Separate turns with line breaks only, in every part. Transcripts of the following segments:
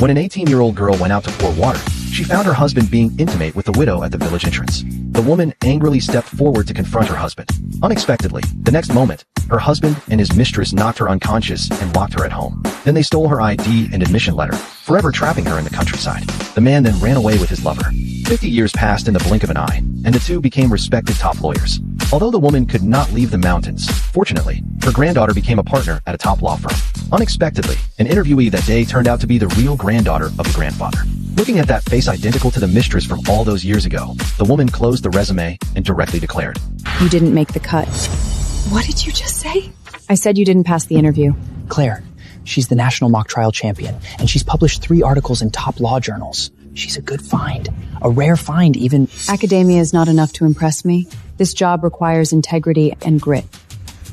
When an 18-year-old girl went out to pour water, she found her husband being intimate with the widow at the village entrance. The woman angrily stepped forward to confront her husband. Unexpectedly, the next moment, her husband and his mistress knocked her unconscious and locked her at home. Then they stole her ID and admission letter, forever trapping her in the countryside. The man then ran away with his lover. 50 years passed in the blink of an eye, and the two became respected top lawyers. Although the woman could not leave the mountains, fortunately, her granddaughter became a partner at a top law firm. Unexpectedly, an interviewee that day turned out to be the real granddaughter of the grandfather. Looking at that face identical to the mistress from all those years ago, the woman closed the resume and directly declared,
"You didn't make the cut."
What did you just say?
I said you didn't pass the interview.
Claire, she's the national mock trial champion, and she's published 3 articles in top law journals. She's a good find. A rare find, even.
Academia is not enough to impress me. This job requires integrity and grit.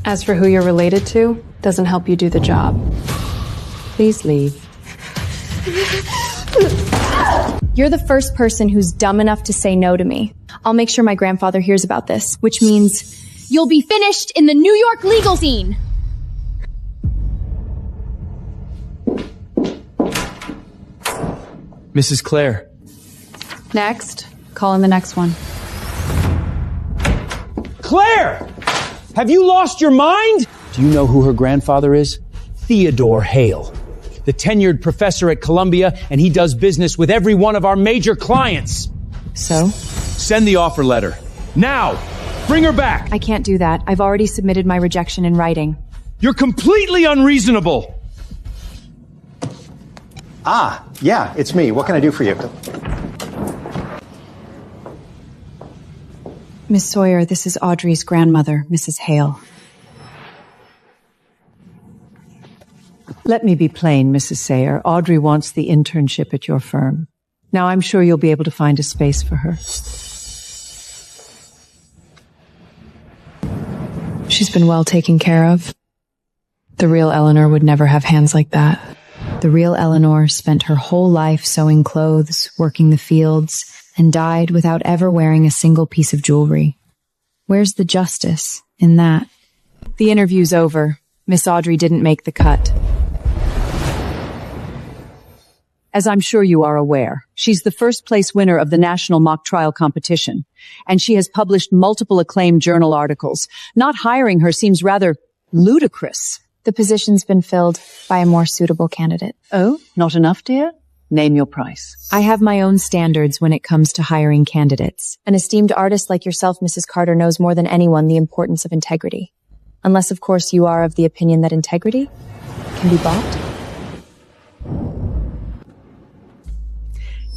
As for who you're related to, doesn't help you do the job.
Please leave.
You're the first person who's dumb enough to say no to me. I'll make sure my grandfather hears about this, which means you'll be finished in the New York legal scene.
Mrs. Claire.
Next. Call in the next one.
Claire! Have you lost your mind? Do you know who her grandfather is? Theodore Hale, the tenured professor at Columbia, and he does business with every one of our major clients.
So?
Send the offer letter. Now! Bring her back!
I can't do that. I've already submitted my rejection in writing.
You're completely unreasonable!
Ah, yeah, it's me. What can I do for you?
Miss Sawyer, this is Audrey's grandmother, Mrs. Hale.
Let me be plain, Mrs. Sayer. Audrey wants the internship at your firm. Now, I'm sure you'll be able to find a space for her.
She's been well taken care of. The real Eleanor would never have hands like that.
The real Eleanor spent her whole life sewing clothes, working the fields, and died without ever wearing a single piece of jewelry. Where's the justice in that? The interview's over. Miss Audrey didn't make the cut.
As I'm sure you are aware, she's the first place winner of the National Mock Trial Competition, and she has published multiple acclaimed journal articles. Not hiring her seems rather ludicrous.
The position's been filled by a more suitable candidate.
Oh, not enough, dear? Name your price.
I have my own standards when it comes to hiring candidates.
An esteemed artist like yourself, Mrs. Carter, knows more than anyone the importance of integrity. Unless, of course, you are of the opinion that integrity can be bought.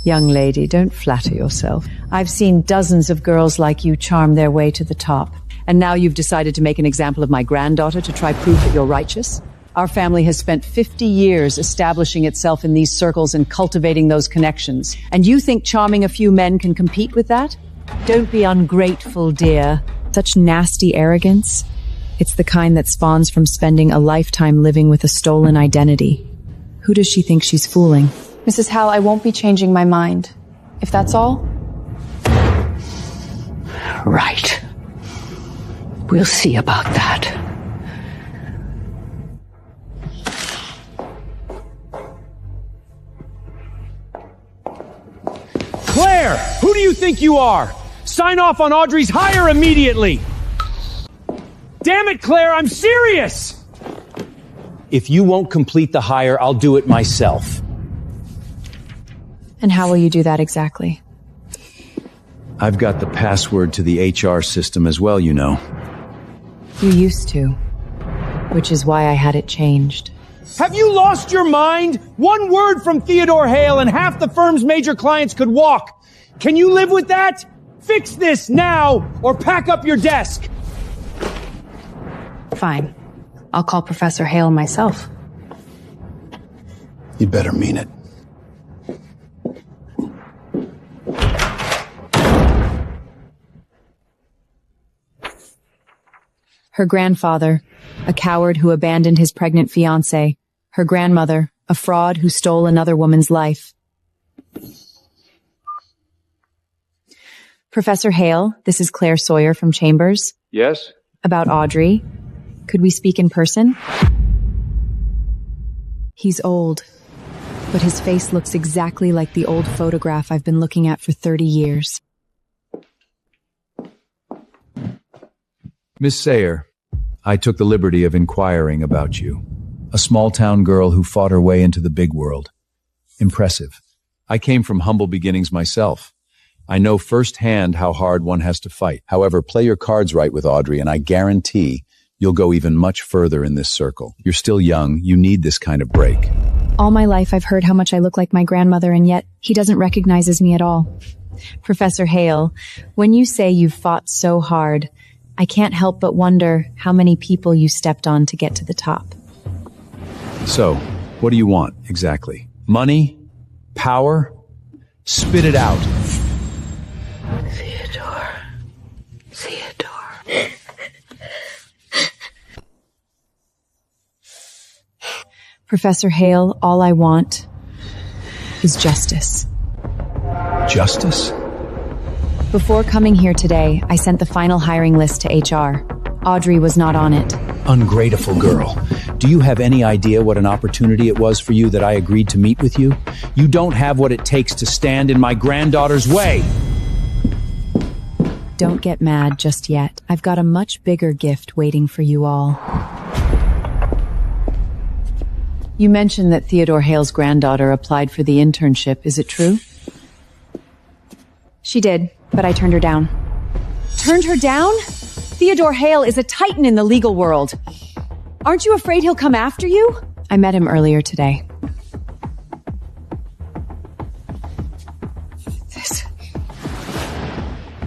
Young lady, don't flatter yourself. I've seen dozens of girls like you charm their way to the top. And now you've decided to make an example of my granddaughter to try prove that you're righteous? Our family has spent 50 years establishing itself in these circles and cultivating those connections. And you think charming a few men can compete with that? Don't be ungrateful, dear.
Such nasty arrogance. It's the kind that spawns from spending a lifetime living with a stolen identity. Who does she think she's fooling?
Mrs. Howell, I won't be changing my mind. If that's all.
Right. We'll see about that.
Claire! Who do you think you are? Sign off on Audrey's hire immediately! Damn it, Claire, I'm serious! If you won't complete the hire, I'll do it myself.
And how will you do that exactly?
I've got the password to the HR system as well, you know.
You used to. Which is why I had it changed.
Have you lost your mind? One word from Theodore Hale and half the firm's major clients could walk. Can you live with that? Fix this now or pack up your desk.
Fine. I'll call Professor Hale myself.
You'd better mean it.
Her grandfather, a coward who abandoned his pregnant fiancée. Her grandmother, a fraud who stole another woman's life. Professor Hale, this is Claire Sawyer from Chambers.
Yes?
About Audrey. Could we speak in person? He's old. but his face looks exactly like the old photograph I've been looking at for 30 years.
Miss Sayer, I took the liberty of inquiring about you. A small-town girl who fought her way into the big world. Impressive. I came from humble beginnings myself. I know firsthand how hard one has to fight. However, play your cards right with Audrey, and I guarantee you'll go even much further in this circle. You're still young. You need this kind of break.
All my life I've heard how much I look like my grandmother, and yet he doesn't recognize me at all. Professor Hale, when you say you've fought so hard, I can't help but wonder how many people you stepped on to get to the top.
So, what do you want, exactly? Money? Power? Spit it out.
Theodore. Professor Hale, all I want is justice.
Justice?
Before coming here today, I sent the final hiring list to HR. Audrey was not on it.
Ungrateful girl. Do you have any idea what an opportunity it was for you that I agreed to meet with you? You don't have what it takes to stand in my granddaughter's way.
Don't get mad just yet. I've got a much bigger gift waiting for you all.
You mentioned that Theodore Hale's granddaughter applied for the internship. Is it true?
She did, but I turned her down.
Turned her down? Theodore Hale is a titan in the legal world. Aren't you afraid he'll come after you?
I met him earlier today.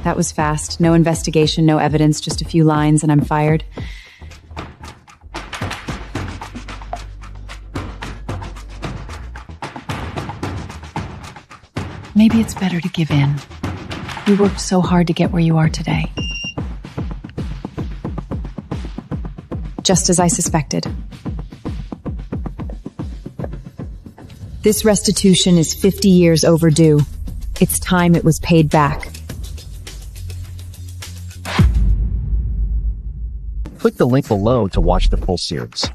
That was fast. No investigation, no evidence, just a few lines and I'm fired.
Maybe it's better to give in. You worked so hard to get where you are today.
Just as I suspected. This restitution is 50 years overdue. It's time it was paid back.
Click the link below to watch the full series.